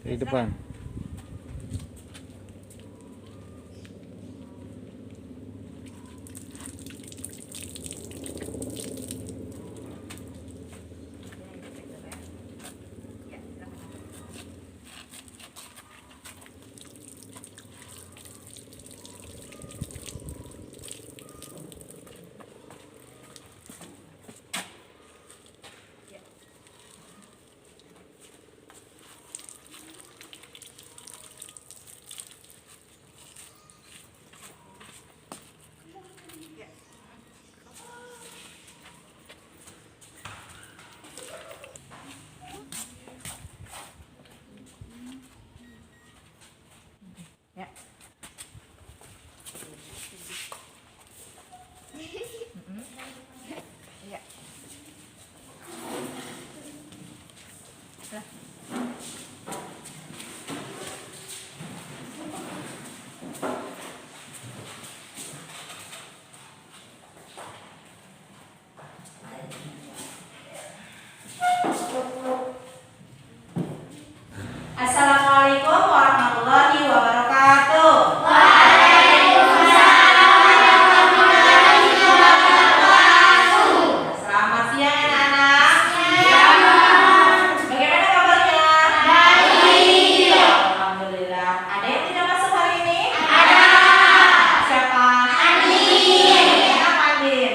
Di depan. Ya. Ya. Assalamualaikum warahmatullahi wabarakatuh. Selamat siang anak-anak. Bagaimana kabarnya? Baik. Alhamdulillah. Ada yang tidak masuk hari ini? Ada. Siapa? Andin. Kenapa Andin?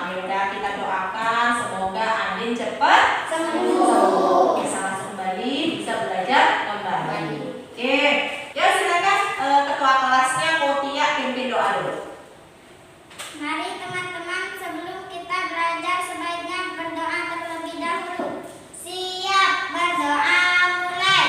Ya udah, kita doakan semoga Andin cepat sembuh. Bisa langsung kembali, bisa belajar kembali. Oke. Ya silakan ketua kelasnya Mutia pimpin doa dulu. Mari teman-teman, sebelum kita belajar sebaiknya berdoa terlebih dahulu. Siap, berdoa mulai.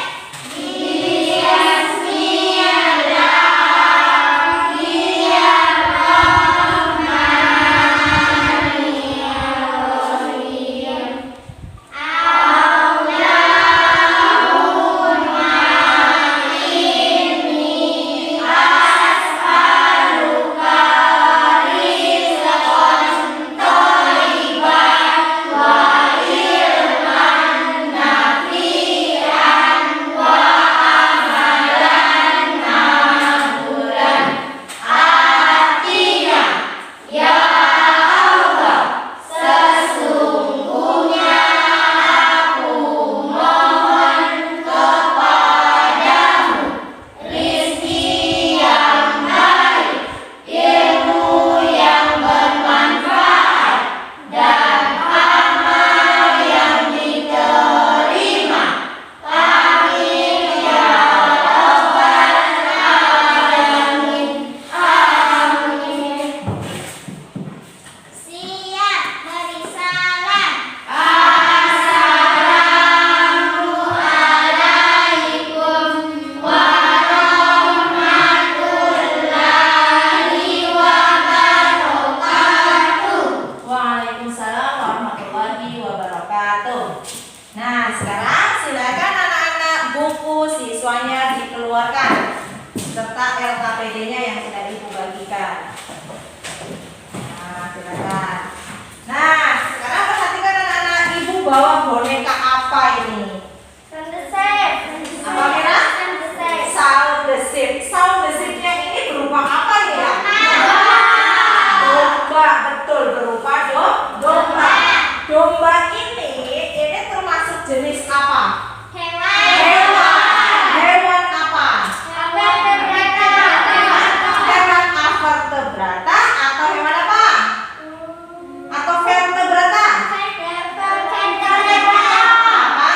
Siap, beri salam. Assalamualaikum warahmatullahi wabarakatuh. Waalaikumsalam warahmatullahi wabarakatuh. Nah, sekarang silakan anak-anak buku siswanya dikeluarkan serta LKPD-nya yang sudah Ibu bagikan. Nah, silakan. Nah, sekarang perhatikan anak-anak, Ibu bawa boneka apa ini? Sound the same. Apa Mira? Sound the same. Sound the Ship. Sound the Ship-nya ini berupa apa ya? Domba, betul, berupa domba. Domba ini termasuk jenis apa? Hewan apa? Hewan avertebrata atau hewan apa? Atau vertebrata? Apa?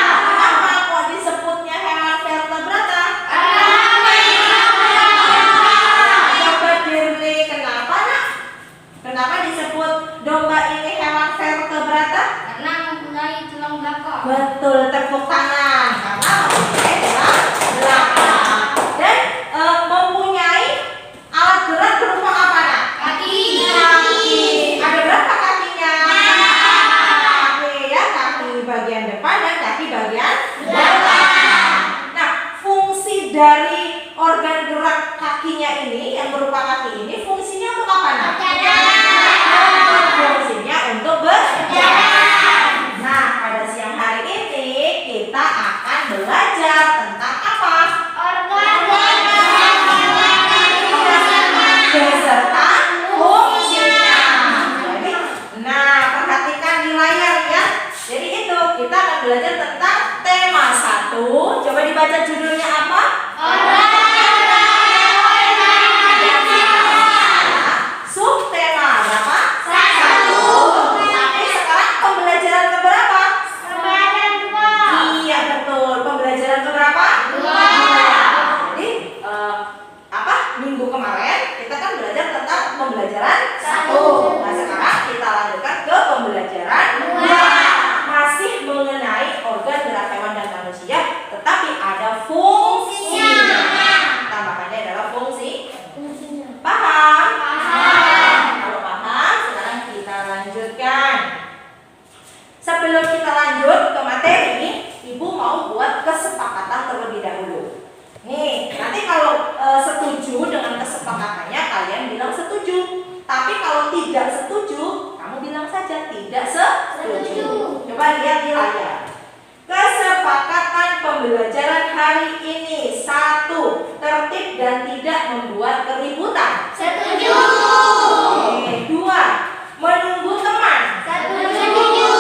Kenapa kok disebutnya hewan vertebrata? Coba Dirli, kenapa nak? Kenapa disebut domba ini hewan vertebrata? Karena mempunyai tulang belakang. Betul, tepuk tangan. Karena mempunyai tulang belakang dan mempunyai alat gerak berupa apa nak? Kaki. Ada berapa kakinya? Kaki ya, kaki bagian depan dan kaki bagian belakang. Nah, fungsi dari organ gerak kakinya ini yang berupa kaki ini fungsinya untuk apa nak? Fungsinya untuk berjalan. Nah, pada siang hari ini kita akan belajar tentang tema 1. Coba dibaca judulnya apa? Subtema berapa? 1. Tapi sekarang pembelajaran keberapa? Iya betul. Pembelajaran keberapa? 2. Jadi minggu kemarin kita kan belajar tentang pembelajaran 1. Nah sekarang kita lanjutkan ke pembelajaran 2. Masih mengenai organ gerak hewan dan manusia, tetapi ada fungsinya. Tambahannya adalah fungsi. Paham? Kalau paham, sekarang kita lanjutkan. Sebelum kita lanjut ke materi, Ibu mau buat kesepakatan terlebih dahulu. Nih, nanti kalau setuju dengan kesepakatannya, kalian bilang setuju. Tapi kalau tidak setuju, kamu bilang saja tidak setuju. Coba lihat di layar. Kesepakatan pembelajaran hari ini: 1. Tertib dan tidak membuat keributan. Setuju. 2. Menunggu teman. Setuju.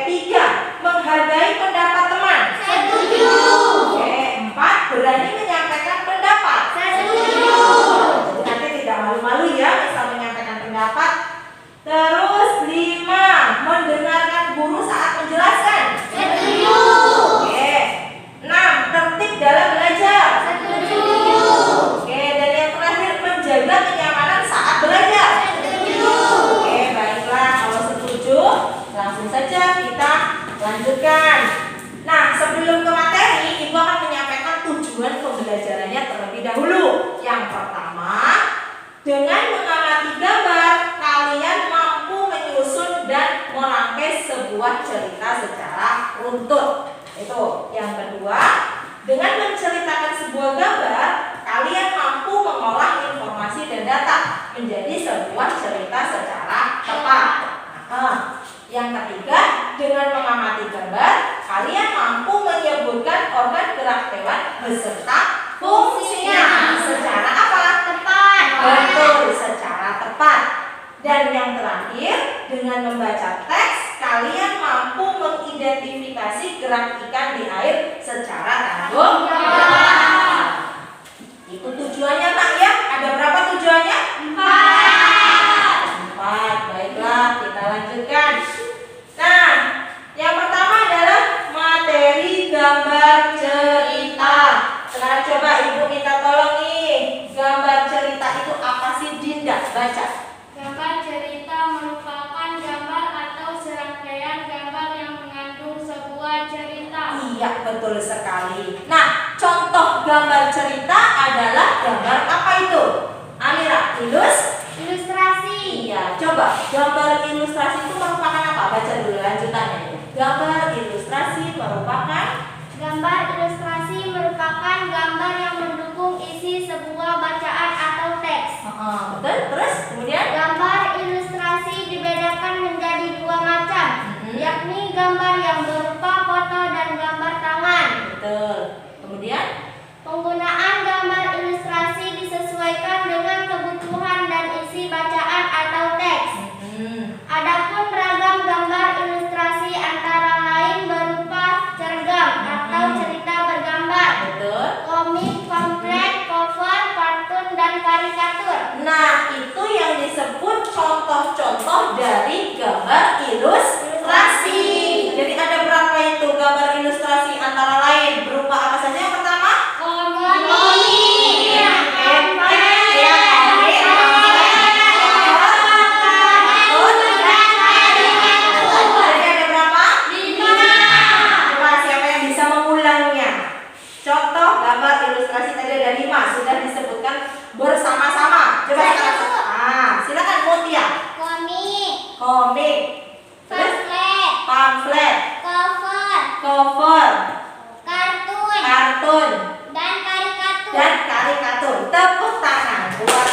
3. Menghargai pendapat teman. Setuju. 4. Berani menyampaikan pendapat. Setuju. Nanti tidak malu-malu ya bisa menyampaikan pendapat. Terus 5. Mendengarkan guru saat menjelaskan. Setuju. 6. Tertib dalam belajar. Setuju. Dan yang terakhir, menjaga kenyamanan saat belajar. Setuju. Baiklah, kalau setuju langsung saja kita lanjutkan. Nah, sebelum ke materi, Ibu akan menyampaikan tujuan pembelajarannya terlebih dahulu. Yang pertama, dengan mengamati gambar, kalian mampu menyusun dan merangkai sebuah cerita secara runtut. Itu. Yang kedua, dengan menceritakan sebuah gambar, kalian mampu mengolah informasi dan data menjadi sebuah cerita secara tepat. Yang ketiga, dengan mengamati gambar, kalian mampu menyebutkan organ gerak hewan beserta fungsinya secara apa? Tepat. Betul, secara tepat. Dan yang terakhir, dengan membaca teks, kalian mampu mengidentifikasi gerak ikan di air secara tanggung jawab. Itu tujuannya, Nak ya. Ada berapa tujuannya? 4. Baiklah, kita lanjutkan. Nah, yang pertama adalah materi gambar cerita. Sekarang coba Ibu minta tolong nih. Gambar cerita itu apa sih, Dinda? Baca. Gambar cerita merupakan gambar atau serangkaian gambar yang mengandung sebuah cerita. Iya, betul sekali. Nah, contoh gambar cerita adalah gambar apa itu? Amira, Ilustrasi. Iya, coba gambar ilustrasi itu merupakan apa? Baca dulu lanjutannya. Gambar ilustrasi merupakan gambar yang mendukung isi sebuah bacaan atau teks. betul. Terus kemudian Gambar ilustrasi dibedakan menjadi 2 macam, yakni gambar yang berupa foto dan gambar tangan. betul. Kemudian Penggunaan gambar ilustrasi disesuaikan dengan kebutuhan dan isi bacaan atau teks. Adapun ragam gambar ilustrasi antara lain berupa cergam atau cerita bergambar, betul. komik, pamflet, cover, kartun, dan karikatur. Nah, itu yang disebut contoh-contoh dari gambar ilustrasi. Jadi ada berapa itu gambar ilustrasi antara lain? Berupa apa saja? Yang pertama? Jadi ada berapa? 5. Coba siapa yang bisa mengulangnya? Contoh gambar ilustrasi tadi ada 5, sudah disebutkan bersama-sama. Coba sekarang. Silakan Mutia. Komik. Terus pamflet, cover, kartun, dan karikatur. dan karikatur. Tepuk tangan buat.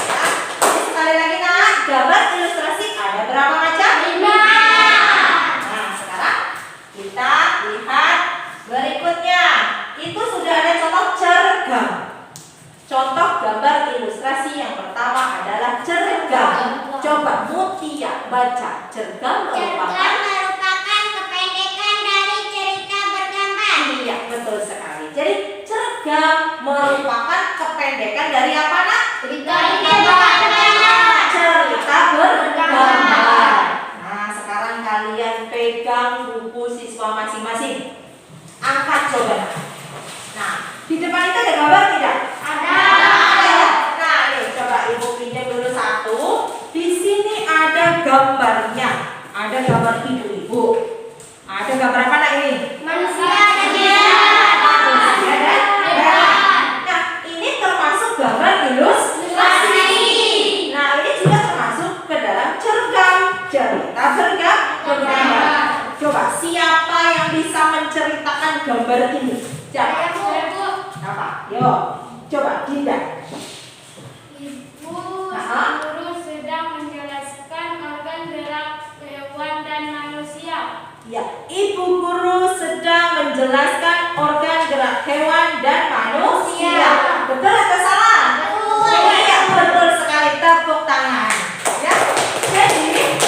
Ya. Jadi sekali lagi Nak, gambar ilustrasi ada berapa macam? 5. Nah, sekarang kita lihat berikutnya. Itu sudah ada contoh cergam. Contoh gambar ilustrasi yang pertama adalah cergam. Coba Mutia baca. Cergam merupakan pegang buku siswa masing-masing. Angkat coba. Nah, di depan itu ada gambar tidak? Ada. Ya. Nah, yuk coba ibu pinjam dulu satu. Di sini ada gambarnya. Ada gambar ibu-ibu. Ada gambar apa nak ini? Manusia dan hewan. Manusia dan hewan. Nah, ini termasuk gambar ilustrasi. Nah, ini juga termasuk ke dalam cerita bergambar. Coba siapa yang bisa menceritakan gambar ini? Siapa? Apa? Yo, coba Dinda. Ibu Nah. guru sedang menjelaskan organ gerak hewan dan manusia. Ya, ibu guru sedang menjelaskan organ gerak hewan dan manusia. Betul atau salah? Betul. Iya, betul sekali. Tepuk tangan. Ya, jadi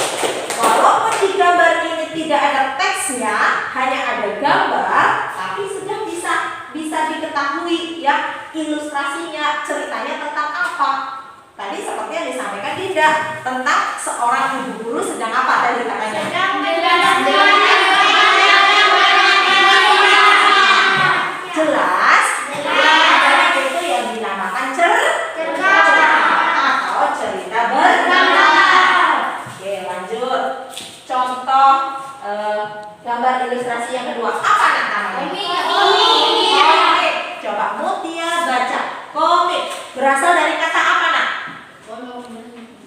walaupun di gambar ini tidak ada teksnya, hanya ada gambar, tapi sudah bisa diketahui ya ilustrasinya, ceritanya tentang apa. Tadi seperti yang disampaikan Dinda tentang seorang ibu guru sedang apa tadi katanya? Sedang menjelaskan Jelas. Dan itu yang dinamakan cerita atau cerita bergambar. Oke, lanjut. Contoh gambar ilustrasi yang kedua apa nak namanya? Komik. Coba Mutia baca. Komik berasal dari kata apa nak?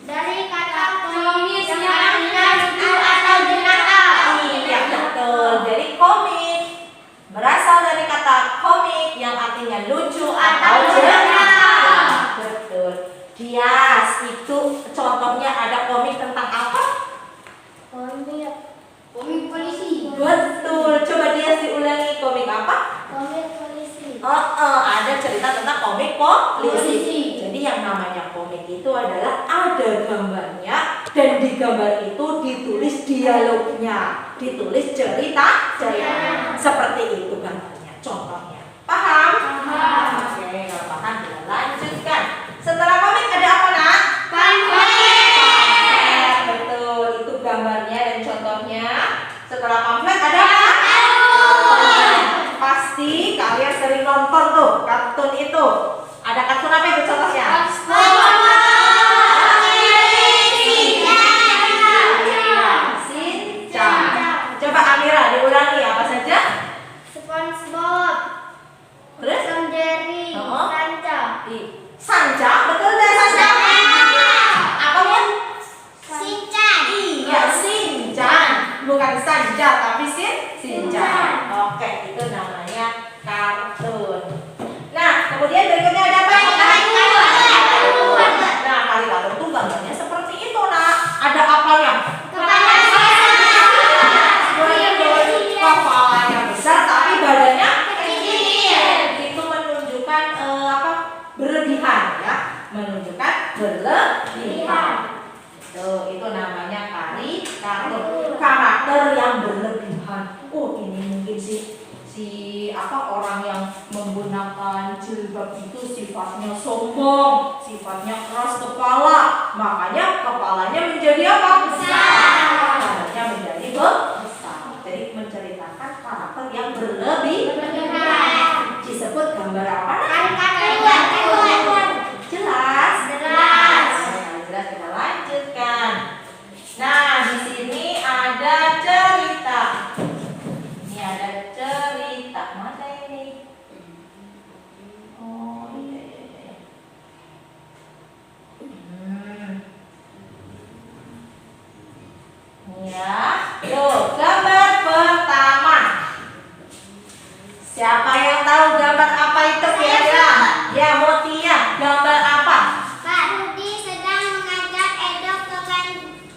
dari kata komik yang artinya lucu atau jenaka. Iya betul. Jadi komik berasal dari kata komik yang artinya lucu atau jenaka. Betul. Dias, itu contohnya ada komik tentang apa? Komik polisi. Betul. Coba Dias diulangi, komik apa? Komik polisi. Ada cerita tentang komik polisi. Jadi yang namanya komik itu adalah ada gambarnya dan di gambar itu ditulis dialognya, ditulis cerita. Seperti itu gambarnya, contohnya. Paham? Oke, kalau paham kita lanjutkan. Setelah komik ada apa nak? Pamflet. Betul, itu gambarnya dan contohnya. Setelah pamflet ada apa? Pasti kalian sering nonton tuh kartun itu. Ada kartun apa itu contohnya? Shinchan. Coba Amira diulangi apa saja? SpongeBob, Terus? Tom Jerry, Sanca. Sanca, betul deh Sanca. Apa ya? Shinchan. Iya, Shinchan. Bukan Sanja tapi Shinchan. Oke, itu namanya kartun. Nah, kemudian berikutnya ada apa? Nah, kali kartun tuh gambarnya seperti itu, nak. Ada apanya? Kepalanya besar tapi badannya kecil. Itu menunjukkan berlebihan ya, menunjukkan berlebihan. Itu namanya kartun, karakter yang berlebihan. Oh, ini mungkin orang yang menggunakan jilbab itu sifatnya sombong, sifatnya keras kepala, makanya kepalanya menjadi apa? Besar. Kepalanya menjadi besar. Jadi menceritakan karakter yang berlebihan. Disebut gambar apa? Jelas? Jelas, kita lanjutkan. Nah, di sini ada cerita. Ini ada cerita. Mana ini? Oh, iya. Ya, yuk gambar pertama. Siapa yang tahu gambar apa itu kira-kira? Ya, Mutia, gambar apa? Pak Rudi sedang mengajak Edo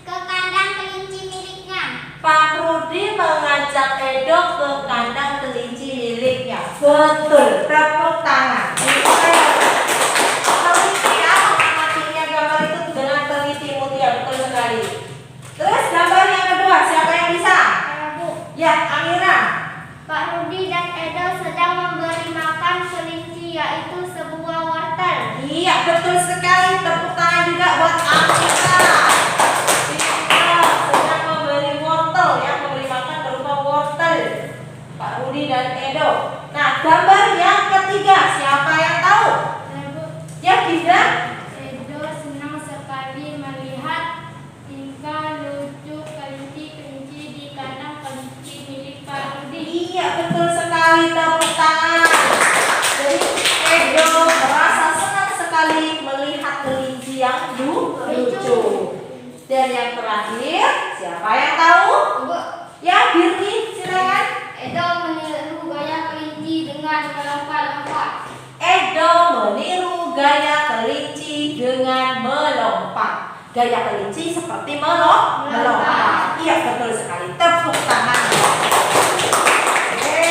ke kandang kelinci miliknya. Pak Rudi mengajak Edo ke kandang kelinci miliknya. Betul, tepuk tangan. Teliti ya, mengamatinya gambar itu dengan teliti Mutia, betul sekali. Terus gambar yang kedua, siapa yang bisa? Ya, Amira. Pak Rudi dan Edo sedang memberi makan kelinci, yaitu sebuah wortel. Iya, betul sekali. Tepuk tangan juga buat Amira. Kita sedang memberi wortel ya, memberi makan Dan yang terakhir, siapa yang tahu? Ya, Birni, silakan. Edo meniru gaya kelinci dengan melompat-lompat. Edo meniru gaya kelinci dengan melompat. Gaya kelinci seperti melompat. Iya, betul sekali. Tepuk tangan. Oke.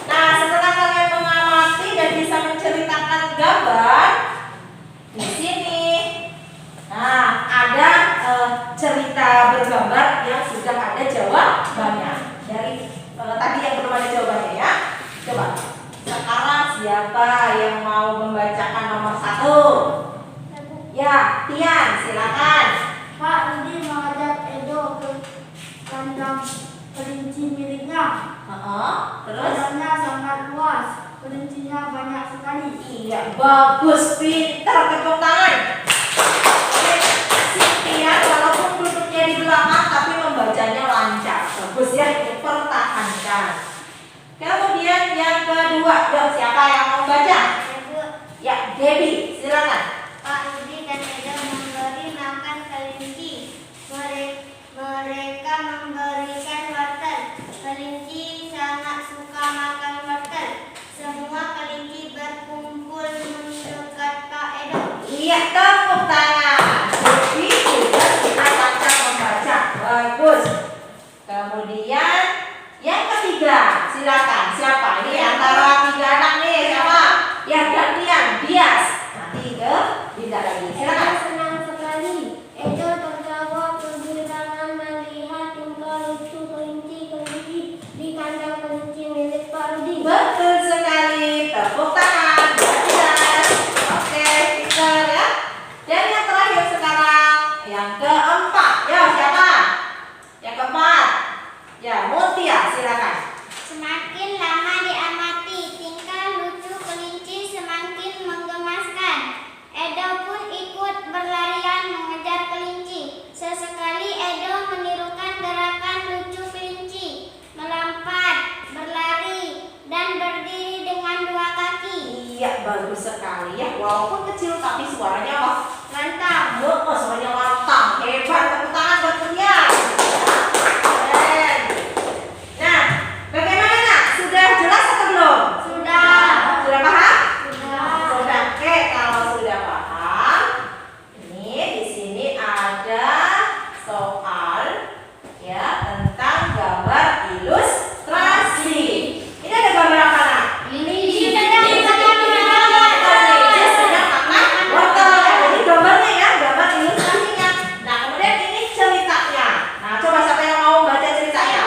Nah, setelah kalian mengamati dan bisa menceritakan gambar di sini, nah ada cerita bergambar yang sudah ada jawabannya. Dari tadi yang belum ada jawabannya ya. Coba. Sekarang siapa yang mau membacakan nomor 1? Ya, Tian, silakan. Pak Rudi mengajak Edo ke kandang kelinci miliknya. Terus? Kandangnya sangat luas, kelincinya banyak sekali. Iya, bagus, pintar, tepuk tangan. Si Tian walaupun duduknya di belakang tapi membacanya lancar. Bagus ya, dipertahankan. Kemudian yang kedua, yuk siapa yang mau baca? Ya, Debbie, silakan. Pak Rudi dan Edo memberi makan kelinci. Mereka memberikan wortel. Kelinci sangat suka makan wortel. Semua kelinci berkumpul mendekat Pak Edo. Iya, tepuk tangan. Debbie juga sudah lancar membaca. Bagus. Kemudian yang ketiga, silakan. Siapa? Ini antara 3 anak nih, siapa? Ya, gantian, Bias. Nanti ke Dinda lagi. Silakan. Senang sekali. Edo tertawa kegirangan melihat tingkah lucu kelinci-kelinci di kandang kelinci milik Pak Rudi. Betul sekali. Tepuk tangan. Bias. Oke, pintar ya. Dan yang terakhir sekarang, yang keempat. Ya, siapa? Yang keempat. Ya, Mutia, silakan. Semakin lama diamati, tingkah lucu kelinci semakin menggemaskan. Edo pun ikut berlarian mengejar kelinci. Sesekali Edo menirukan gerakan lucu kelinci, melompat, berlari, dan berdiri dengan 2 kaki. Iya, bagus sekali ya. Walaupun kecil tapi suaranya apa? Lantang. Oh, suaranya lantang. Hebat, tepuk tangan buat Mutia. Keren. Nah, bagaimana nak? Sudah jelas atau belum? Sudah. Sudah paham? Sudah. Sudah. Oke, kalau sudah paham, ini di sini ada soal ya tentang gambar ilustrasi. Ini ada gambar apa nak? Kelinci sedang makan wortel. Kelinci sedang makan wortel. Jadi gambarnya ya, gambar ilustrasinya. Nah, kemudian ini ceritanya. Nah, coba siapa yang mau baca ceritanya?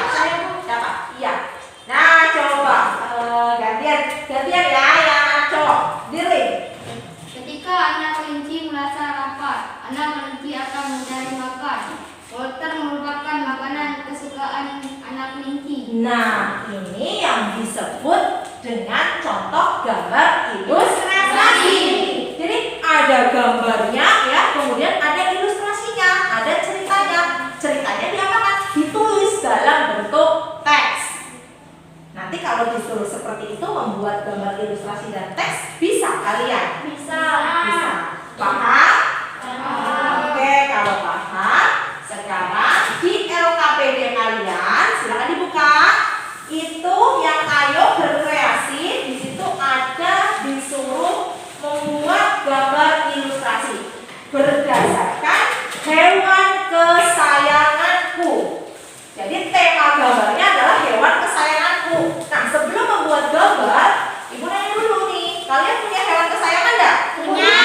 Siapa? Iya. Nah, coba gantian ya yang anak cowok. Diri. Ketika anak kelinci merasa lapar, anak kelinci akan mencari makan. Wortel merupakan makanan kesukaan anak kelinci. Nah, ini yang disebut dengan contoh gambar ilustrasi. Jadi ada gambarnya ya, kemudian ada ilustrasinya, ada ceritanya. Ceritanya diapakan? Ditulis dalam bentuk teks. Nanti kalau ditulis seperti itu membuat gambar ilustrasi dan teks bisa kalian? Bisa. Bisa. Paham? Oke, kalau paham, sekarang di LKPD kalian silakan dibuka. Itu yang ayo berkreasi, di situ ada disuruh membuat gambar ilustrasi berdasarkan hewan kesayanganku. Jadi tema gambarnya adalah hewan kesayanganku. Nah, sebelum membuat gambar, Ibu nanya dulu nih, kalian punya hewan kesayangan enggak? Punya.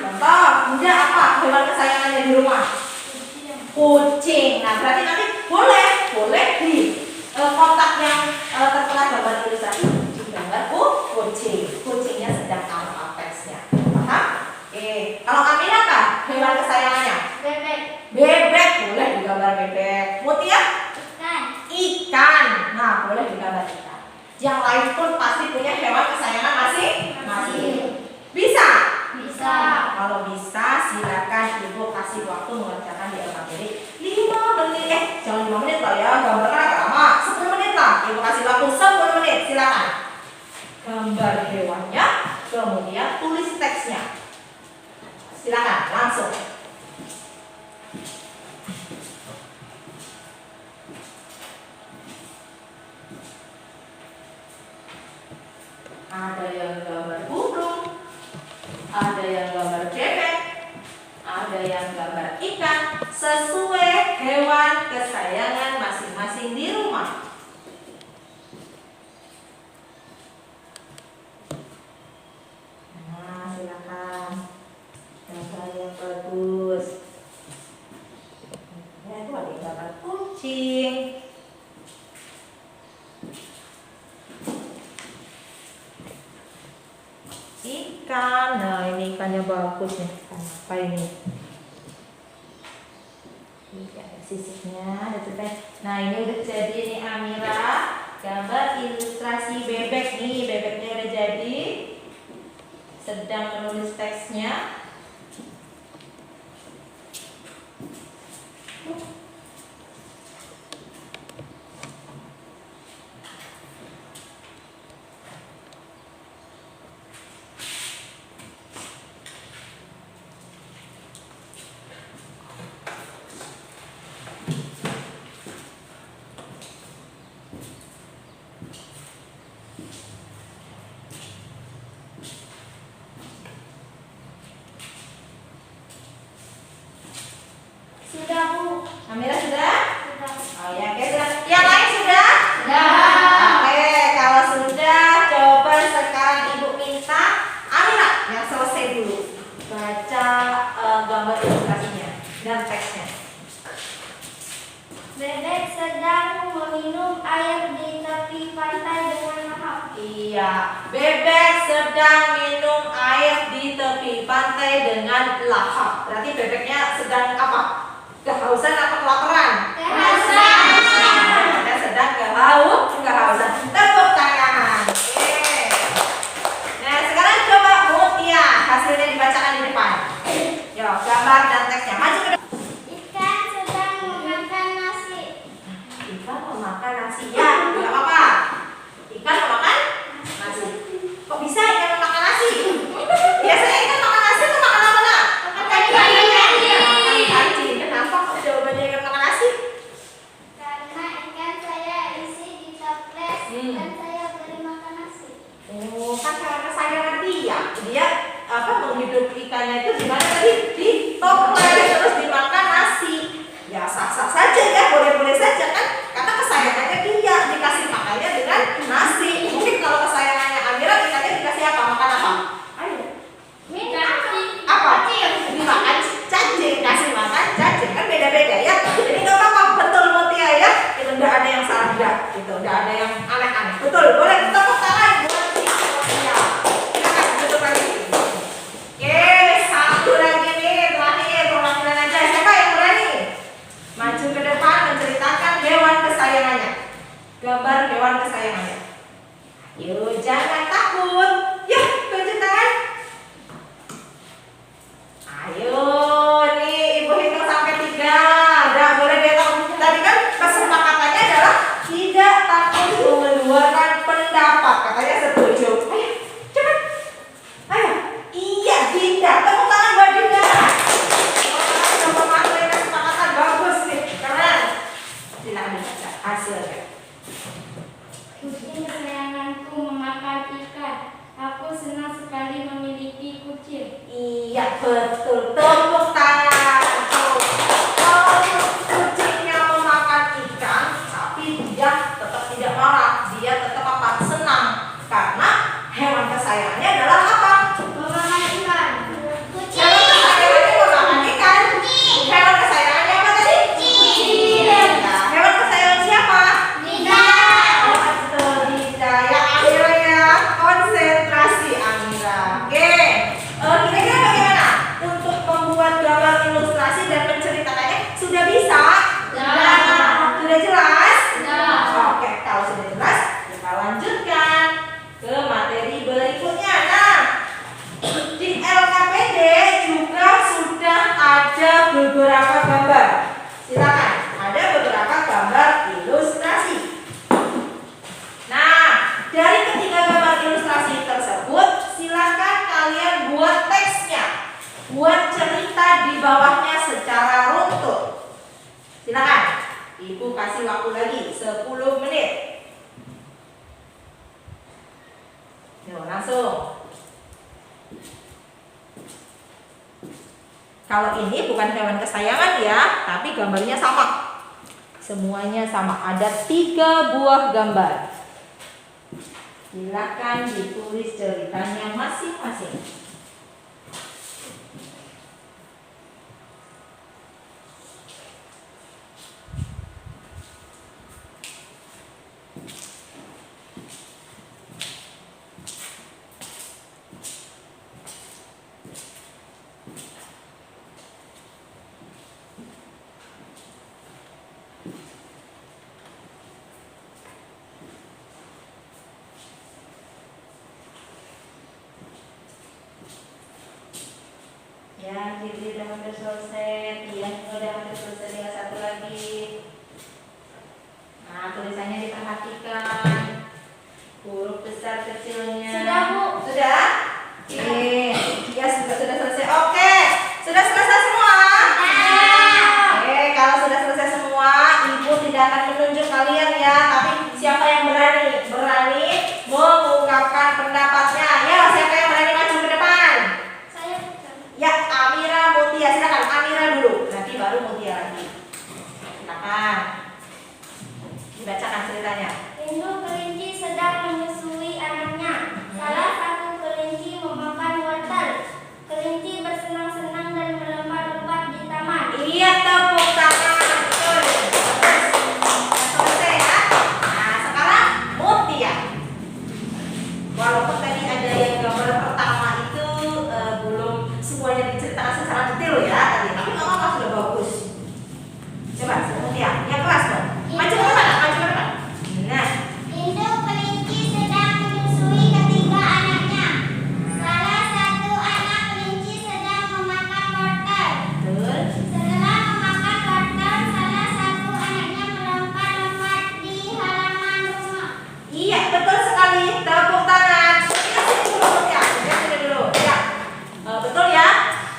Contoh, punya apa hewan kesayangannya di rumah? Kucing. Nah, berarti nanti boleh di kotak yang tertera gambar ilustrasi digambar kucing. Kucingnya sedang apa teksnya? Paham? Kalau Amina apa hewan kesayangannya? Bebek. Bebek, boleh digambar bebek. Mutia? Ikan. Ikan. Nah, boleh digambar ikan. Yang lain pun pasti punya hewan kesayangan masing-masing. Bisa? Bisa. Kalau bisa, silakan Ibu kasih waktu mengerjakan di LKPD 5 menit. Jangan 5 menit lah ya, gambarnya agak lama. 10 menit lah. Ibu kasih waktu 10 menit. Silakan. Gambar hewannya, kemudian tulis teksnya. Silakan, langsung. Ada yang gambar burung, ada yang gambar bebek, ada yang gambar ikan, sesuai hewan kesayangan masing-masing di rumah. Nah, silakan gambar yang bagus. Ya, itu ada gambar kucing. Ikan, nah ini ikannya bagus nih. Apa ini? Ini ada sisiknya, ada tulisan. Nah ini udah jadi nih Amira, gambar ilustrasi bebek nih, bebeknya udah jadi. Sedang menulis teksnya. Sudah, Bu. Amira sudah? Sudah. Oh ya, oke sudah. Yang lain sudah? Sudah. Oke, kalau sudah, coba sekarang Ibu minta Amira yang selesai dulu baca gambar ilustrasinya dan teksnya. Bebek sedang meminum air di tepi pantai dengan lahap. Iya, bebek sedang minum air di tepi pantai dengan lahap. Berarti bebeknya sedang apa? Kehausan atau kelaparan? Kehausan. Bebeknya sedang kehausan. Tepuk tangan. Oke. Nah, sekarang coba Mutia hasilnya dibacakan di depan. Yo, gambar dan teksnya. Maju ke depan. Ikan sedang memakan nasi. Ikan memakan nasi. Ya, tidak apa-apa. Ikan memakan nasi. Kok bisa ikan memakan nasi? Biasanya ikan makan nasi atau makan apa nak? Makan ikan. Kancing. Kenapa kok jawabannya ikan makan nasi? Karena ikan saya isi di toples dan saya beri makan nasi. Oh, kan karena kesayangan dia. Dia menghidup ikannya itu di mana tadi? Di toples terus dimakan nasi. Ya sah-sah saja ya, boleh-boleh saja kan? Karena kesayangannya dia dikasih makannya dengan nasi. Mungkin kalau kesayangannya Amira ikannya dikasih apa? Makan apa? Ayo. Apa? Dimakan cacing, kasih makan cacing kan beda-beda ya. Jadi nggak apa-apa, betul Mutia ya. Itu nggak ada yang salah enggak, gitu. Nggak ada yang aneh-aneh. Betul, boleh tepuk tangan buat si Mutia. Silakan tutup lagi. Oke, satu lagi nih terakhir perwakilan aja. Siapa yang berani? Maju ke depan menceritakan hewan kesayangannya. Gambar hewan kesayangannya. Yuk, jangan takut. Yuk, tunjuk tangan. Ayo, nih Ibu hitung sampai 3. Udah boleh dihitung. Tadi kan kesepakatannya adalah tidak takut mengeluarkan pendapat. Katanya setuju. Ayo, cepat. Ayo. Iya, Dinda. Tepuk tangan buat Dinda. Wah, coba mematuhi kesepakatan bagus nih. Keren. Silakan dibaca hasilnya. Kucing kesayanganku memakan ikan. Aku senang sekali memiliki kucing. Iya, betul. Tepuk tangan. Tuh. Kalau kucingnya memakan ikan, tapi dia tetap tidak marah. Dia tetap apa? Senang. Karena hewan kesayangannya adalah apa? Memakan ikan. Hewan kesayangannya memakan ikan. Hewan kesayangannya apa tadi? Kucing. Nah, hewan kesayangan siapa? Oh, betul, Dinda. Ya, akhirnya konsentrasi Amira. Oke. Kira-kira bagaimana untuk membuat gambar ilustrasi dan menceritakannya? Sudah bisa? Sudah. Sudah jelas? Sudah. Oke, kalau sudah jelas Kalau ini bukan hewan kesayangan ya, tapi gambarnya sama. Semuanya sama. Ada 3 buah gambar. Silakan ditulis ceritanya masing-masing. Ya, Fitri udah hampir selesai. Tian udah hampir selesai, tinggal satu lagi. Nah, tulisannya diperhatikan. Huruf besar kecilnya. Sudah, Bu. Sudah? Ya, sudah selesai. Oke, sudah selesai semua? Oke, kalau sudah selesai semua, Ibu tidak akan menunjuk kalian ya. Tapi siapa yang berani? Berani mengungkapkan pendapatnya. Ya, siapa yang berani maju ke depan? Saya Ya, Amira, Mutia, silakan Amira dulu. Nanti baru Mutia lagi. Silakan. Dibacakan ceritanya. Induk kelinci sedang menyusui anaknya. Salah satu kelinci memakan wortel. Kelinci bersenang-senang dan melompat-lompat di taman. Iya, tepuk tangan. Betul. Selesai ya. Nah, sekarang Mutia. Walaupun tadi ada yang gambar pertama itu belum semuanya diceritakan secara detail ya tadi, tapi nggak apa-apa, sudah bagus. Coba Mutia, yang keras dong. Maju ke depan, maju ke depan. Nah, Induk kelinci sedang menyusui ketiga anaknya. Salah satu anak kelinci sedang memakan wortel. betul. Setelah memakan wortel, salah satu anaknya melompat-lompat di halaman rumah. Iya, betul sekali. Tepuk tangan. Kasih dulu Mutia. Kasih dulu. Ya. Betul ya.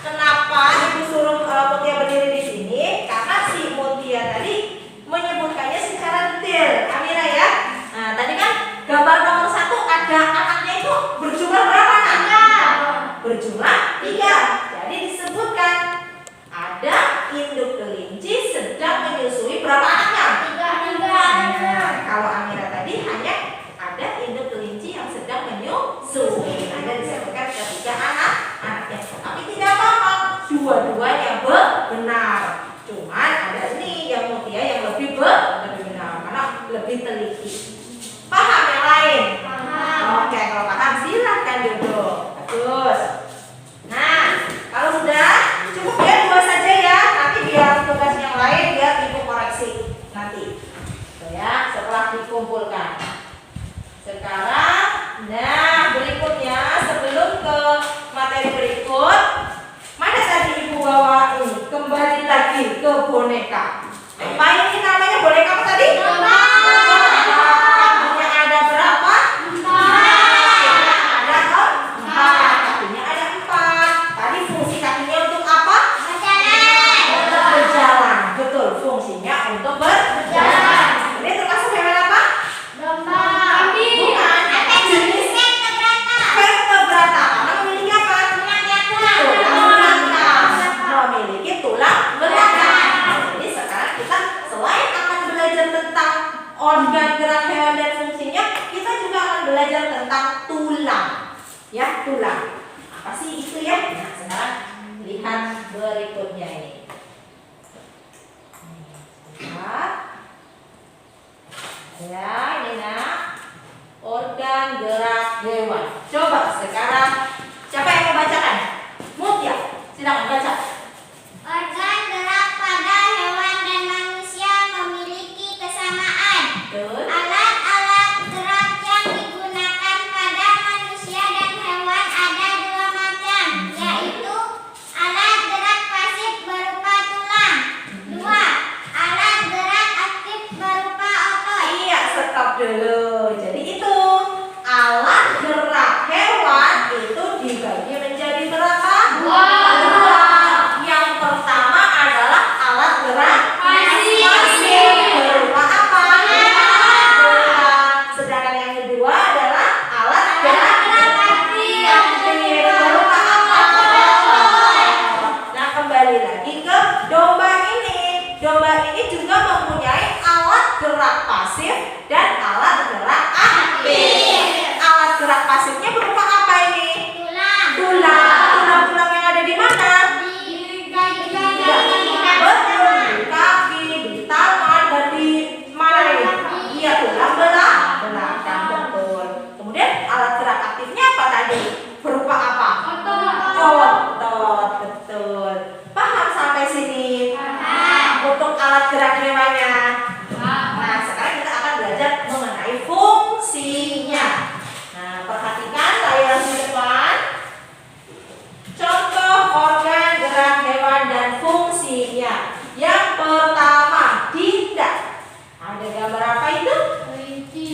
Kenapa Ibu suruh Mutia berdiri di sini? Karena si Mutia tadi menyebutkannya secara detail. Amira ya. Nah, tadi kan gambar nomor 1 ada anaknya itu berjumlah berapa nak? Berjumlah 3. Jadi disebutkan ada induk kelinci sedang menyusui berapa anaknya? Tiga anaknya. Kalau Amira tadi hanya ada induk kelinci yang sedang menyusui. Ada disebutkan ketiga anaknya. Tapi tidak apa-apa, dua-duanya benar. Cuman ada nih yang Mutia yang lebih benar karena lebih teliti. Paham yang lain? Paham. Oke, kalau paham silahkan duduk. Bagus. Nah, kalau sudah cukup ya 2 saja ya. Nanti biar tugas yang lain biar Ibu koreksi nanti. Tuh ya, setelah dikumpulkan. Sekarang, nah berikutnya sebelum ke materi berikut, mana tadi Ibu bawa ini? Kembali lagi ke boneka. Apa ini namanya boneka apa tadi? Domba. Kakinya ada berapa? 4. Ada 4. Kakinya ada 4. Tadi fungsi kakinya untuk apa? Untuk berjalan. Betul, fungsinya untuk berjalan. Ini termasuk hewan apa? Domba. Bukan. Jenis vertebrata. Karena memiliki apa? Tulang belakang. Memiliki tulang belakang. Jadi sekarang kita selain akan belajar tentang organ gerak hewan dan fungsinya, kita juga akan belajar tentang tulang. Ya, tulang. Apa sih itu ya? Nah, sekarang lihat berikutnya ini. Lihat. Ya, ini nak. Organ gerak hewan. Coba sekarang siapa yang mau bacakan? Mutia, silakan baca. Organ gerak pada hewan dan manusia memiliki kesamaan. Betul. Alat-alat gerak yang digunakan pada manusia dan hewan ada 2 macam, yaitu alat gerak pasif berupa tulang. 2. Alat gerak aktif berupa otot. Iya, stop dulu. Jadi itu alat gerak hewan itu dibagi menjadi berapa? 2. Yang pertama adalah alat gerak pasif. Berupa apa? Tulang. Sedangkan yang kedua adalah alat gerak aktif. Berupa apa? Nah, kembali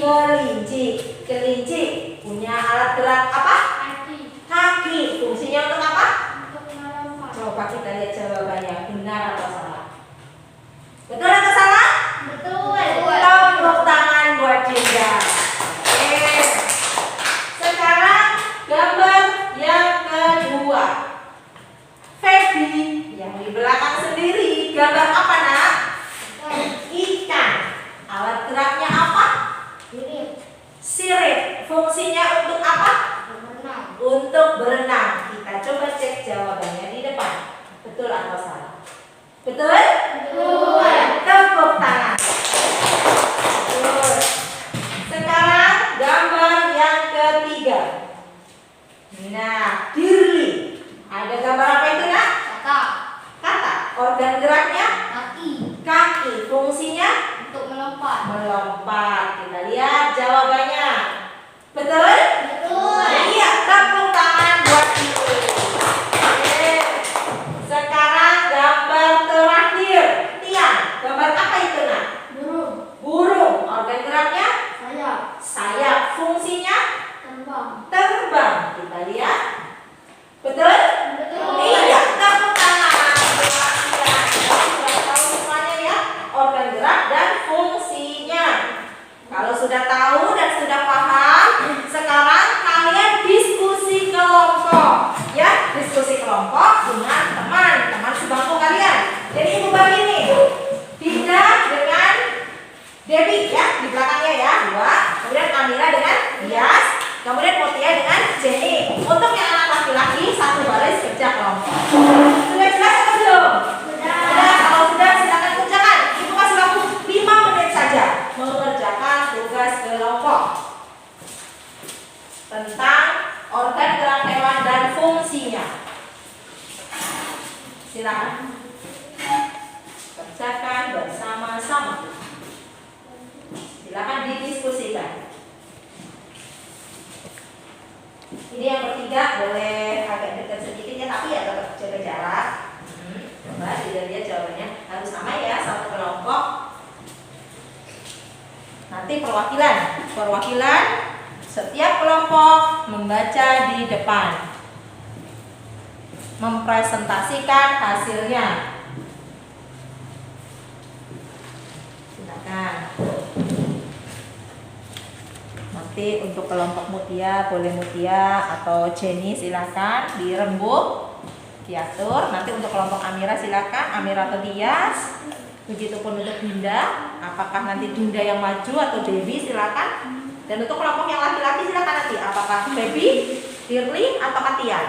Kelinci. Kelinci punya alat gerak apa? Kaki. Kaki. Fungsinya untuk apa? Untuk melompat. Coba kita lihat jawabannya, benar atau salah? Betul atau salah? Betul. Tepuk tangan buat Dinda. Oke. Sekarang gambar yang kedua. Feby yang di belakang sendiri, gambar apa nak? Ikan. Alat geraknya apa? Sirip. Fungsinya untuk apa? Berenang. Untuk berenang. Kita coba cek jawabannya di depan. Betul atau salah? Betul? Betul. Tepuk tangan. Betul. Sekarang gambar yang ketiga. Nah, Dirli. Ada gambar apa itu nak? Kata. Kata. Organ geraknya Kaki. kaki. Fungsinya Untuk melompat. melompat. Kita lihat jawabannya. Betul? Betul. Iya, tepuk tangan buat itu. Oke. Sekarang gambar terakhir. Tian, gambar apa itu nak? Burung. Burung. Organ geraknya Sayap. sayap. Fungsinya Terbang. terbang. Kita lihat. Betul? Betul. Iya, tepuk tangan buat Tian. Sudah tahu semuanya ya organ gerak dan fungsinya. Kalau sudah tahu dan sudah paham, sekarang kalian diskusi kelompok. Ya, diskusi kelompok dengan teman sebangku kalian. Jadi ibu bagi nih, Dinda dengan Debbie ya, di belakangnya ya, 2. Kemudian Amira dengan Dias, kemudian Mutia dengan Jenny. Untuk yang anak laki-laki, 1 baris kerja kelompok. Sudah jelas atau belum? Sudah. Kalau sudah silakan kerjakan. Ibu kasih waktu 5 menit saja mengerjakan tugas kelompok tentang organ gerak hewan dan fungsinya. Silakan kerjakan bersama-sama. Silakan didiskusikan. Ini yang bertiga boleh agak dekat sedikit ya, tapi ya tetap jaga jarak. Coba dilihat jawabannya harus sama ya, satu kelompok. Nanti perwakilan setiap kelompok membaca di depan, mempresentasikan hasilnya. Silakan. Nanti untuk kelompok Mutia boleh Mutia atau Jenny silakan dirembuk, diatur. Nanti untuk kelompok Amira silakan Amira atau Dias. Begitupun untuk Dinda, apakah nanti Dinda yang maju atau Debbie silakan. Dan untuk kelompok yang laki-laki silakan nanti apakah Feby, Dirli atau Tian.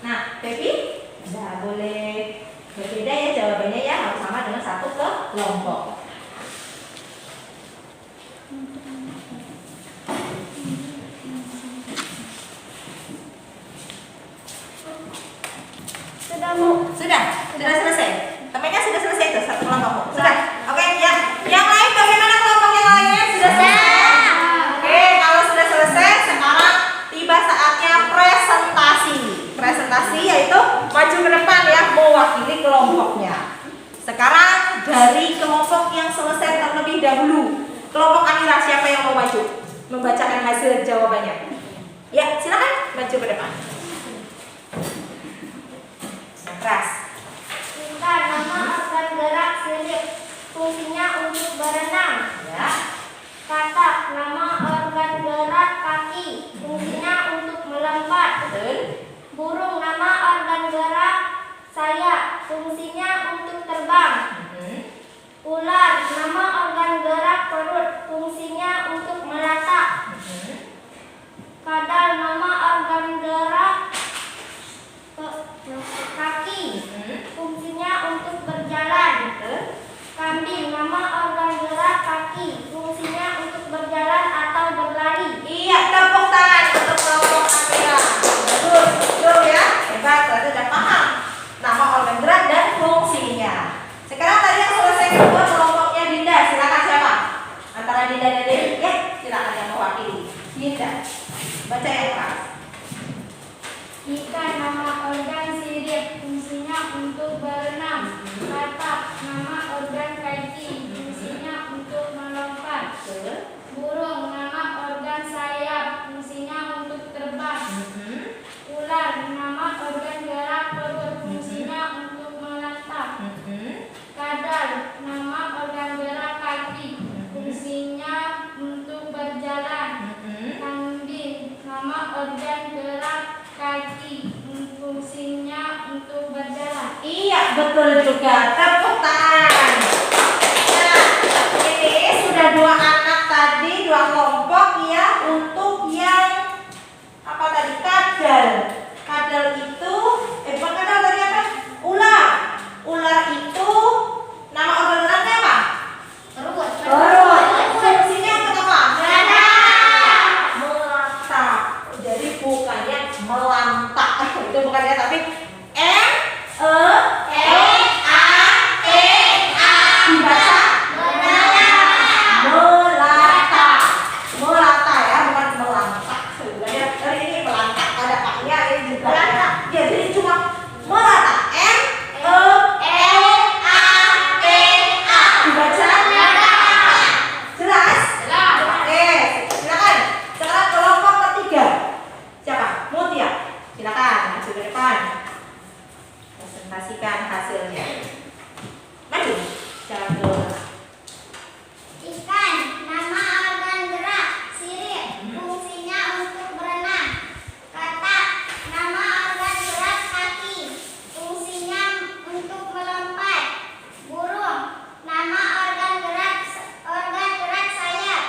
Nah, Feby, boleh berbeda ya jawabannya ya, harus sama dengan satu kelompok. Sudah selesai. Temannya sudah selesai itu satu kelompok. Sudah. Oke, ya. Yang lain bagaimana kelompok yang lainnya? Sudah selesai. Oke, kalau sudah selesai, sekarang tiba saatnya presentasi. Presentasi yaitu maju ke depan ya, mewakili kelompoknya. Sekarang dari kelompok yang selesai terlebih dahulu, kelompok Amira siapa yang mau maju? Membacakan hasil jawabannya. Ya, silakan maju ke depan. Keras. Nama organ gerak sirip. Fungsinya untuk berenang. Ya. Kata, nama organ gerak kaki. Fungsinya untuk melompat. Betul. Burung, nama organ gerak sayap. Fungsinya untuk terbang. Ular, nama organ gerak perut. Fungsinya untuk melata. Kadal, nama organ gerak kaki. Fungsinya untuk berjalan. Kambing, nama organ gerak kaki. Fungsinya untuk berjalan atau berlari. Iya, tepuk tangan untuk kelompok Amira. Betul ya. Hebat, berarti sudah paham nama organ gerak dan fungsinya. Sekarang tadi yang selesai kedua kelompoknya Dinda. Silakan siapa? Antara Dinda dan Dewi. Ya, silakan yang mewakili. Dinda, baca yang keras. Ikan, nama organ sirip, fungsinya untuk berenang. Katak, nama organ kaki, fungsinya untuk betul juga. Tepuk tangan. Nah, ini sudah 2 anak tadi, 2 kelompok ya untuk yang apa tadi? Kadal. Kadal itu bukan kadal tadi apa? Ular. Ular itu nama organ-organnya apa? Perut. Perut. Fungsinya untuk apa? Melatak. Jadi bukannya melantak. Itu bukannya, tapi dibaca melata. Melata ya, bukan melantak. Sebenarnya dari ini melantak ada paknya ini juga. Ya, jadi cuma melata. Dibaca jelas? Oke, silakan. Sekarang kelompok ketiga. Siapa? Mutia. Silakan maju ke depan. Presentasikan hasilnya. Maju. Jangan dulu. Ikan, nama organ gerak, sirip, fungsinya untuk berenang. Katak, nama organ gerak kaki, fungsinya untuk melompat. Burung, nama organ gerak sayap,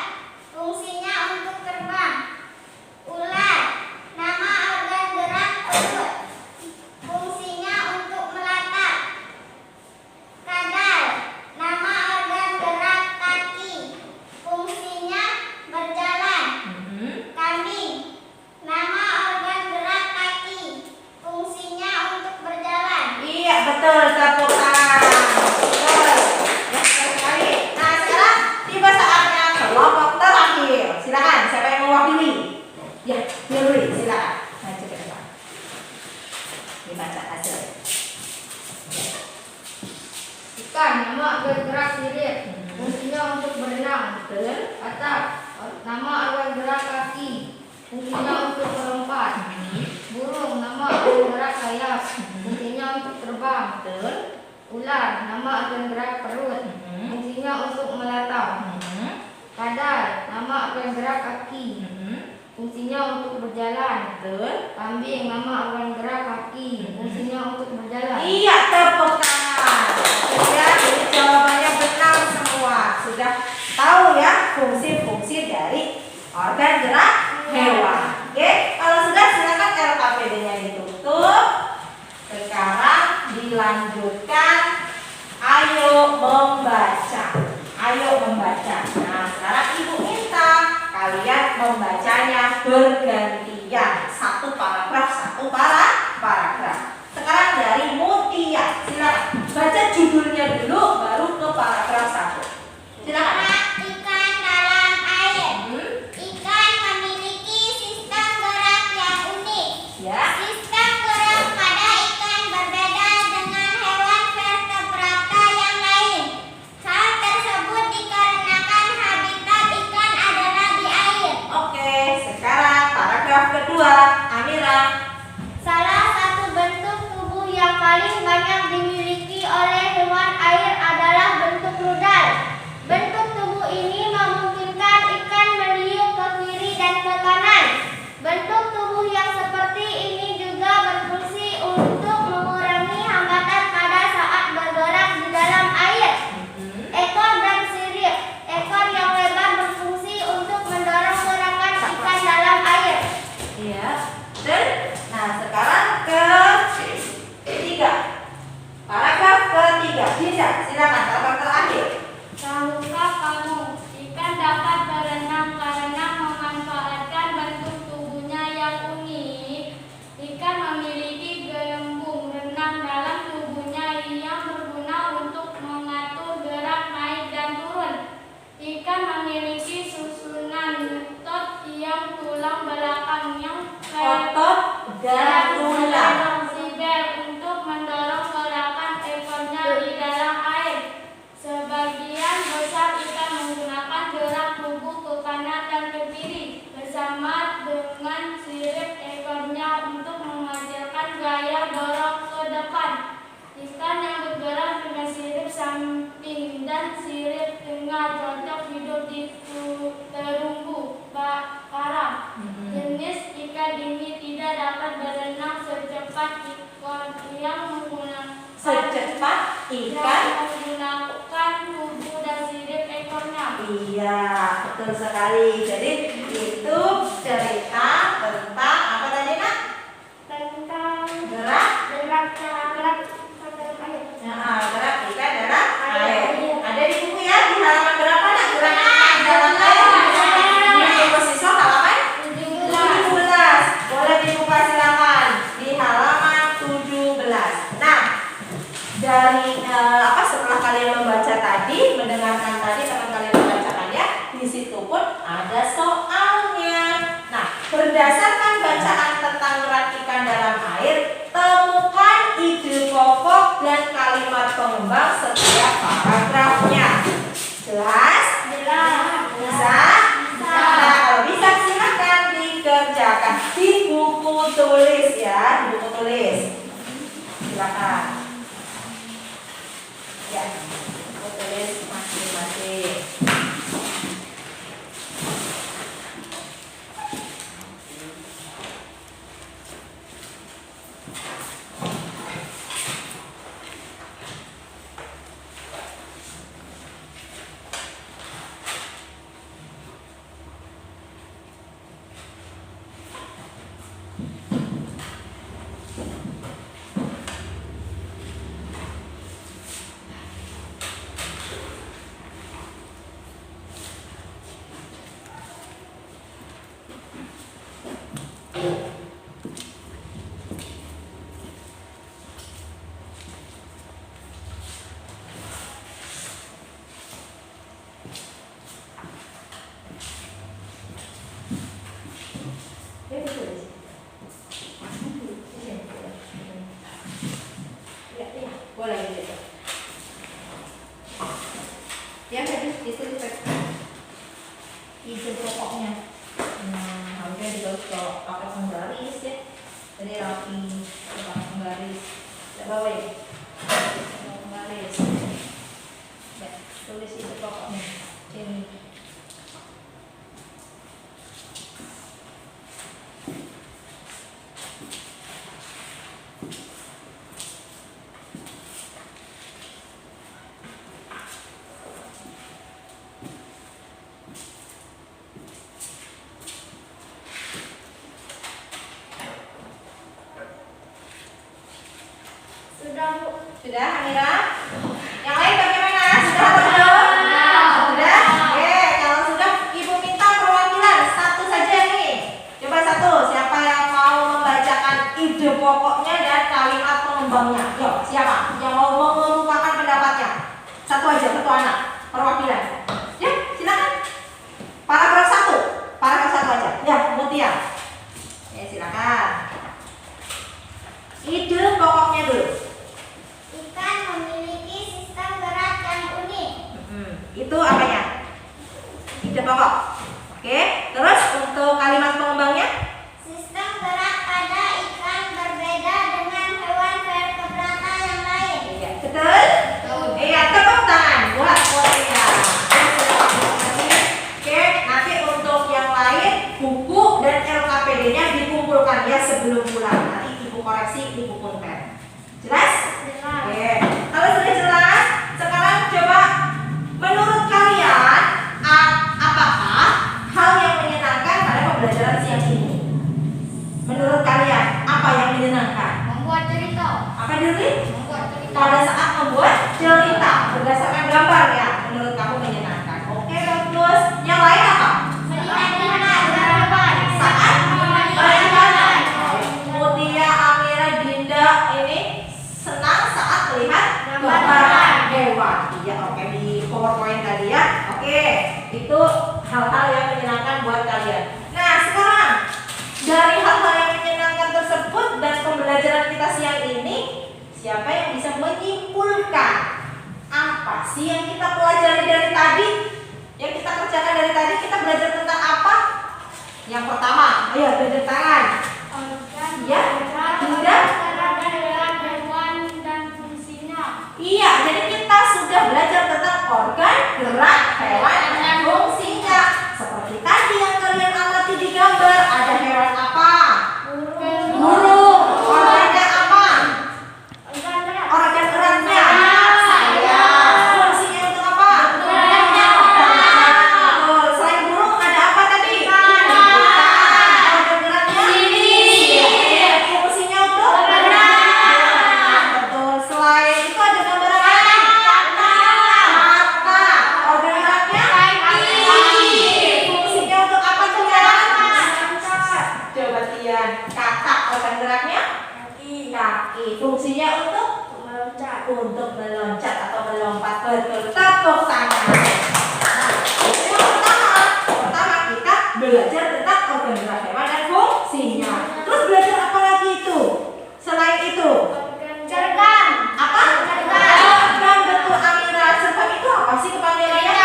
fungsinya untuk terbang. Ular, nama organ gerak perut, fungsinya untuk melata. Kadal, nama organ gerak kaki, fungsinya berjalan. Kambing, nama organ gerak kaki, fungsinya untuk berjalan. Iya, betul. Tepuk tangan. Betul. Ya, sekali. Nah, sekarang tiba saatnya kelompok terakhir. Silakan, siapa yang mewakili? Ya, Firly, silakan. Maju ke depan. Dibaca hasil. Ikan, nama bergerak sirip, fungsinya untuk berenang. Betul. Katak, nama organ gerak kaki, fungsinya untuk melompat. Burung, nama organ gerak sayap, fungsinya untuk terbang. Betul. Ular, nama organ gerak perut, fungsinya untuk melata. Kadal, nama organ gerak kaki, fungsinya untuk berjalan. Betul. Kambing, nama organ gerak kaki, fungsinya untuk berjalan. Iya, tepuk tangan. Ya, jadi jawabannya benar semua. Sudah tahu ya fungsi-fungsi dari organ gerak hewan. Oke, kalau sudah silakan LKPD-nya ditutup. Sekarang dilanjutkan. Ayo membaca. Ayo membaca. Nah, sekarang Ibu minta kalian membacanya bergantian. Satu paragraf, paragraf. Sekarang dari Mutia, silakan baca judulnya dulu, baru ke paragraf 1. Silakan. Ikan dalam air. Ikan memiliki sistem gerak yang unik. Ya. Sistem gerak pada ikan berbeda dengan hewan vertebrata yang lain. Hal tersebut dikarenakan habitat ikan adalah di air. Oke, sekarang paragraf kedua, Amira. Salah satu bentuk tubuh yang paling banyak dimiliki oleh hewan air adalah bentuk rudal. Bentuk tubuh ini memungkinkan ikan meliuk ke kiri dan ke kanan. Bentuk tubuh yang seperti ini juga berfungsi untuk mengurangi hambatan pada saat bergerak di dalam air. Ekor dan sirip. Ekor yang lebar berfungsi untuk mendorong gerakan ikan dalam air. Iya. Dan nah, sekarang ketiga. Paragraf ketiga. Dinda, silakan paragraf terakhir. Tahukah kamu, ikan dapat berenang karena memanfaatkan bentuk tubuhnya yang unik. Ikan memiliki gelembung renang dalam tubuhnya yang berguna untuk mengatur gerak naik dan turun. Ikan memiliki susunan otot yang tulang belakangnya Otot dan tulang. sibel untuk mendorong gerakan ekornya di dalam air. Sebagian besar ikan menggunakan gerak tubuh ke kanan dan ke kiri bersama dengan sirip ekornya untuk menghasilkan gaya dorong ke depan. Ikan yang bergerak dengan sirip samping dan sirip tengah cocok hidup di terumbu karang. Jenis ikan ini tidak dapat berenang secepat ikan yang menggunakan Iya, betul sekali. Jadi itu cerita tentang apa tadi nak? Tentang Gerak. gerak air. Nah, gerak ikan dalam air. Ada di buku ya, di halaman berapa nak? Gerak ikan dalam air. Di buku siswa halaman 17. Boleh dibuka silakan di halaman 17. Nah, dari setelah kalian membaca tadi, mendengarkan tadi teman kalian membacakannya, di situ pun ada soalnya. Nah, berdasarkan bacaan tentang gerak ikan dalam air, temukan ide pokok dan kalimat pengembang setiap paragrafnya. Jelas? Bisa? Nah, kalau bisa silakan dikerjakan di buku tulis ya, di buku tulis. Silakan. Ya, buku tulis masing-masing. Boleh gitu. Ya, habis ditulis ide pokoknya. Nah, harusnya ditulis kalau pakai penggaris ya. Jadi rapi, pakai penggaris. Tidak bawa ya. Penggaris. Ya, tulis ide pokoknya. Sini. Sudah, Bu. Sudah, Amira? Yang lain bagaimana? Sudah atau belum? Sudah? Oke, kalau sudah Ibu minta perwakilan satu saja nih. Coba satu, siapa yang mau membacakan ide pokoknya dan kalimat pengembangnya? Yuk, siapa yang mau mengemukakan pendapatnya? Satu aja, satu anak. Perwakilan. Ya, silakan. Paragraf satu aja. Ya, Mutia. Ya, silakan. Ide pokoknya dulu. Ikan memiliki sistem gerak yang unik. Itu apanya? Ide pokok. Oke, terus untuk kalimat pengembangnya? Sistem gerak pada ikan berbeda dengan hewan vertebrata yang lain. Iya, betul? Iya, tepuk tangan buat Mutia. Oke, nanti untuk yang lain buku dan LKPD-nya dikumpulkan ya sebelum pulang. Nanti Ibu koreksi, Ibu punten. Jelas? Oke. Kalau sudah jelas, sekarang coba menurut kalian apakah hal yang menyenangkan pada pembelajaran siang ini? Menurut kalian apa yang menyenangkan? Membuat cerita. Apa dulu? Membuat cerita. Pada saat membuat cerita berdasarkan gambar ya, menurut kamu menyenangkan. Oke, bagus. Yang lain apa? Melihat gambar. Saat melihat Mutia, Amira, Dinda ini senang saat melihat gambaran hewan. Iya, oke, di PowerPoint tadi ya. Oke, itu hal-hal yang menyenangkan buat kalian. Nah, sekarang dari hal-hal yang menyenangkan tersebut dan pembelajaran kita siang ini, siapa yang bisa menyimpulkan apa sih yang kita pelajari dari tadi? Yang kita kerjakan dari tadi, kita belajar tentang apa? Yang pertama, ayo tunjuk tangan. Ya, Dinda. Hewan dan fungsinya. Iya, jadi kita sudah belajar tentang organ, gerak, hewan, dan fungsinya. Seperti tadi yang kalian amati di gambar, ada hewan apa? Burung. Organnya apa? Organ geraknya. Sayap. Fungsinya untuk apa? kaki. Fungsinya untuk meloncat atau melompat. Betul. Tepuk tangan. Nah, pertama kita belajar tentang organ gerak hewan dan fungsinya. Terus belajar apa lagi itu? Selain itu, cergam apa? Cergam, betul Amira. Cergam itu apa sih kepanjangannya?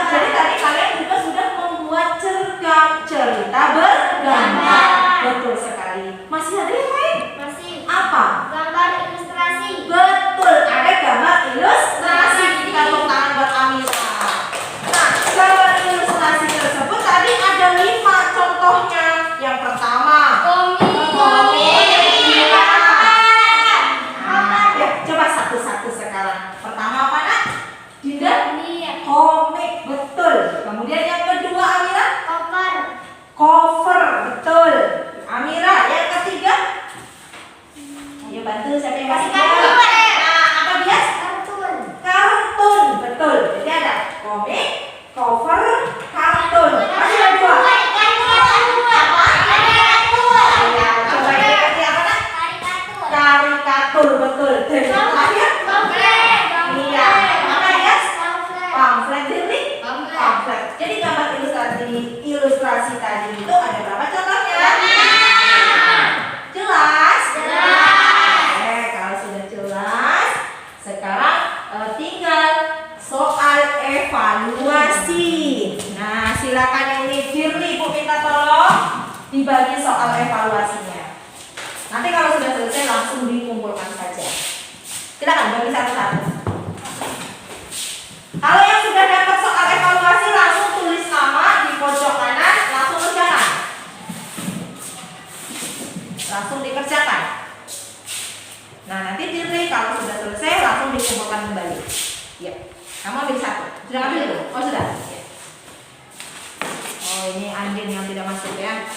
Jadi tadi kalian juga sudah membuat cerita bergambar. Betul sekali. Masih ada yang lain? masih Apa? gambar ilustrasi. Betul, ada gambar ilustrasi. Kita tepuk tangan buat Amira. Nah, gambar ilustrasi tersebut tadi ada 5 contohnya. Yang pertama, komik. Ya, coba satu-satu sekarang. Pertama apa nak? Dinda? Komik, betul. Kemudian yang kedua Amira? Cover, betul. Amira, yang ketiga? Ayo bantu siapa yang masih Kartun. Nah, apa dia? Kartun, betul. Jadi ada komik, cover, kartun. Masih ada 2. Ya, coba dikasih apa nak? Karikatur, betul. Dan yang terakhir? Iya. Apa dia? Pamflet, Dirli? Pamflet. Jadi gambar ilustrasi tadi itu ada berapa contohnya? Jelas? Kalau sudah jelas, sekarang tinggal soal evaluasi. Nah, silakan yang ini Dirli, Bu minta tolong dibagi soal evaluasinya. Nanti kalau sudah selesai langsung dikumpulkan saja. Silakan bagi satu-satu. Kalau yang sudah dapat soal evaluasi langsung tulis nama di pojok kanan, langsung kerjakan. Langsung dikerjakan. Nah, nanti Dirli kalau sudah selesai langsung dikumpulkan kembali. Ya, kamu ambil satu. Sudah ambil dulu? Oh sudah. Ya. Oh ini Andin yang tidak masuk ya.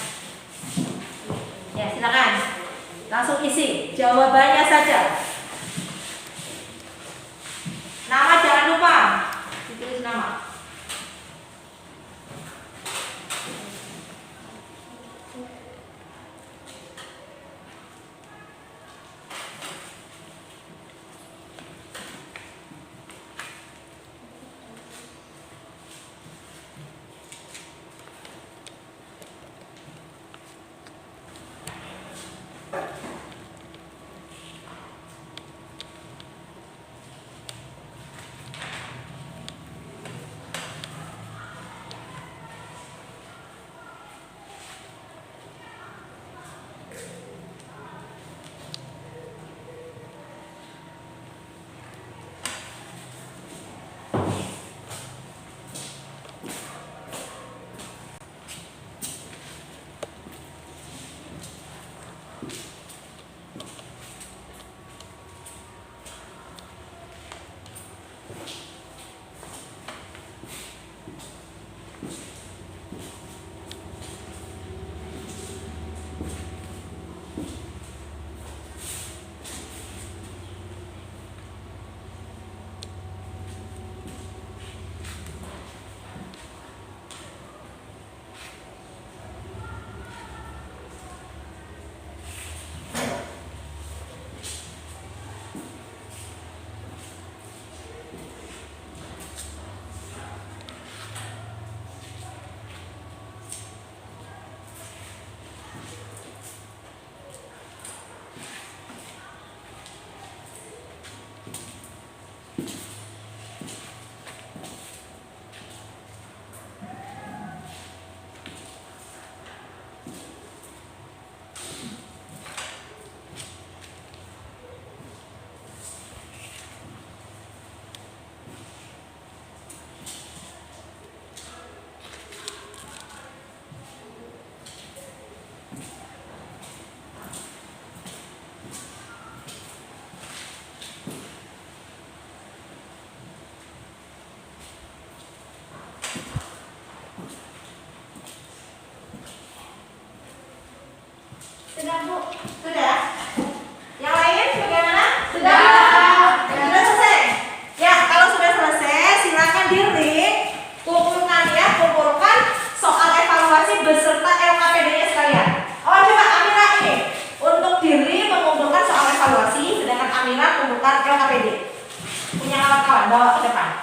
Ya silakan. Langsung isi jawabannya saja. Nama jangan lupa ditulis nama.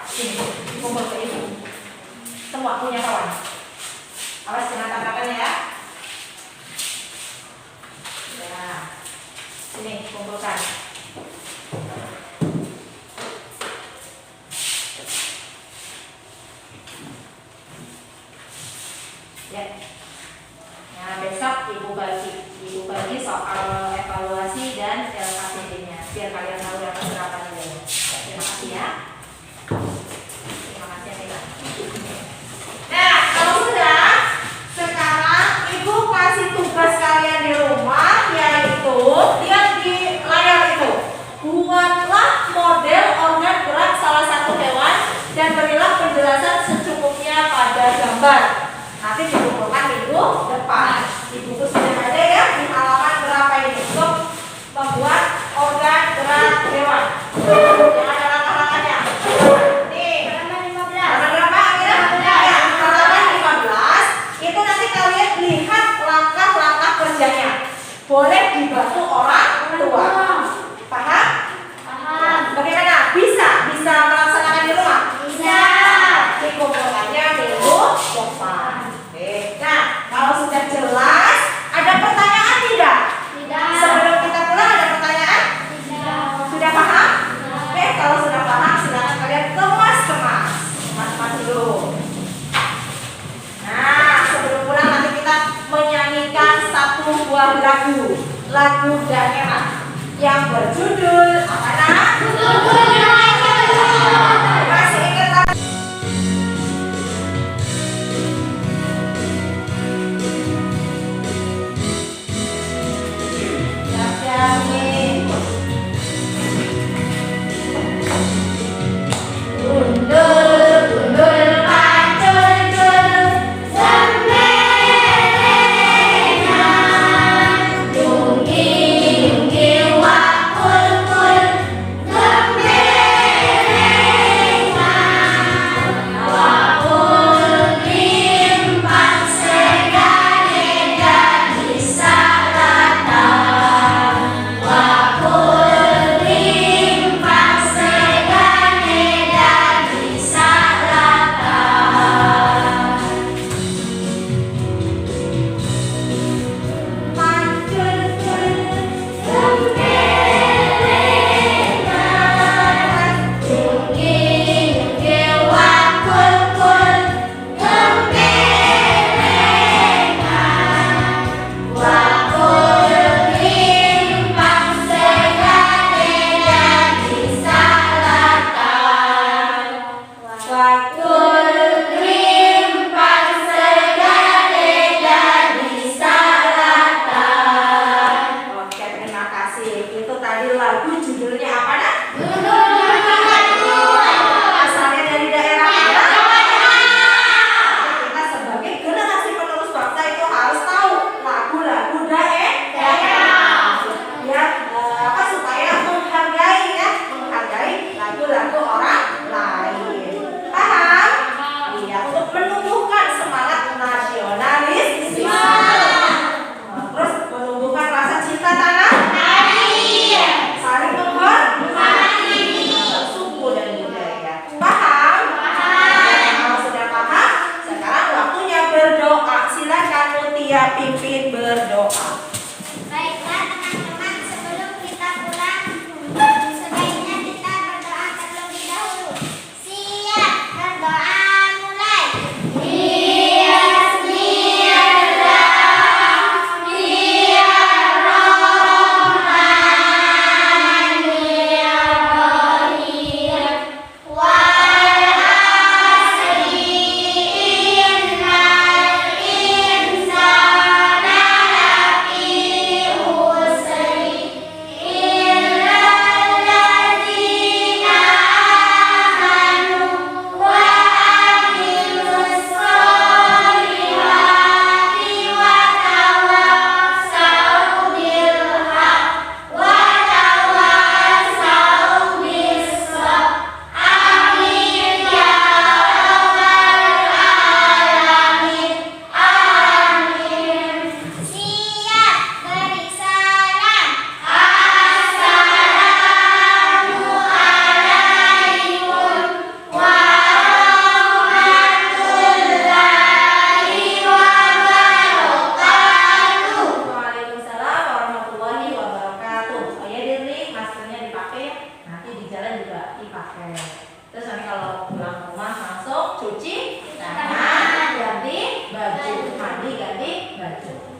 Sini, kumpul ke ibu. Semua punya kawan. Awas jangan tabrakan ya. Ya. Sini, kumpulkan. Ya. Nah, besok ibu bagi soal evaluasi dan LKPD-nya biar kalian tahu dapat berapa nilainya. Terima kasih ya. Terima kasih Mila. Nah, kalau sudah, sekarang ibu kasih tugas kalian di rumah, yaitu lihat di layar itu. Buatlah model organ gerak salah satu hewan dan berilah penjelasan secukupnya pada gambar. Nanti dikumpulkan minggu depan. Di buku sudah ada ya di halaman berapa ini untuk membuat organ gerak hewan. Yang ada langkah-langkahnya. Nih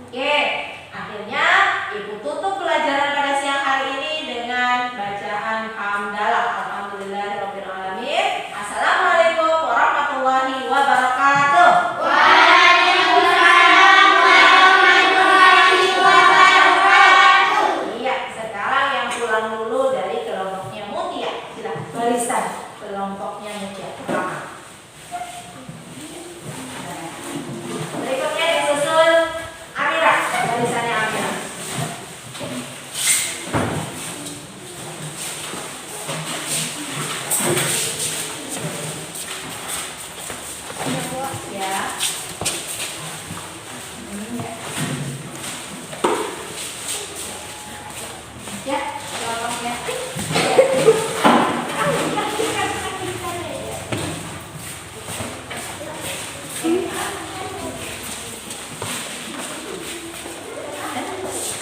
Oke, akhirnya Ibu tutup pelajaran pada siang hari ini dengan bacaan hamdalah. Alhamdulillahirabbil alamin. Assalamualaikum warahmatullahi wabarakatuh. Waalaikumsalam warahmatullahi wabarakatuh. Iya, sekarang yang pulang dulu dari kelompoknya Mutia. Silakan barisan kelompoknya Mutia pertama. Berikutnya disusul Amira, barisannya Amira. Ya. Ya.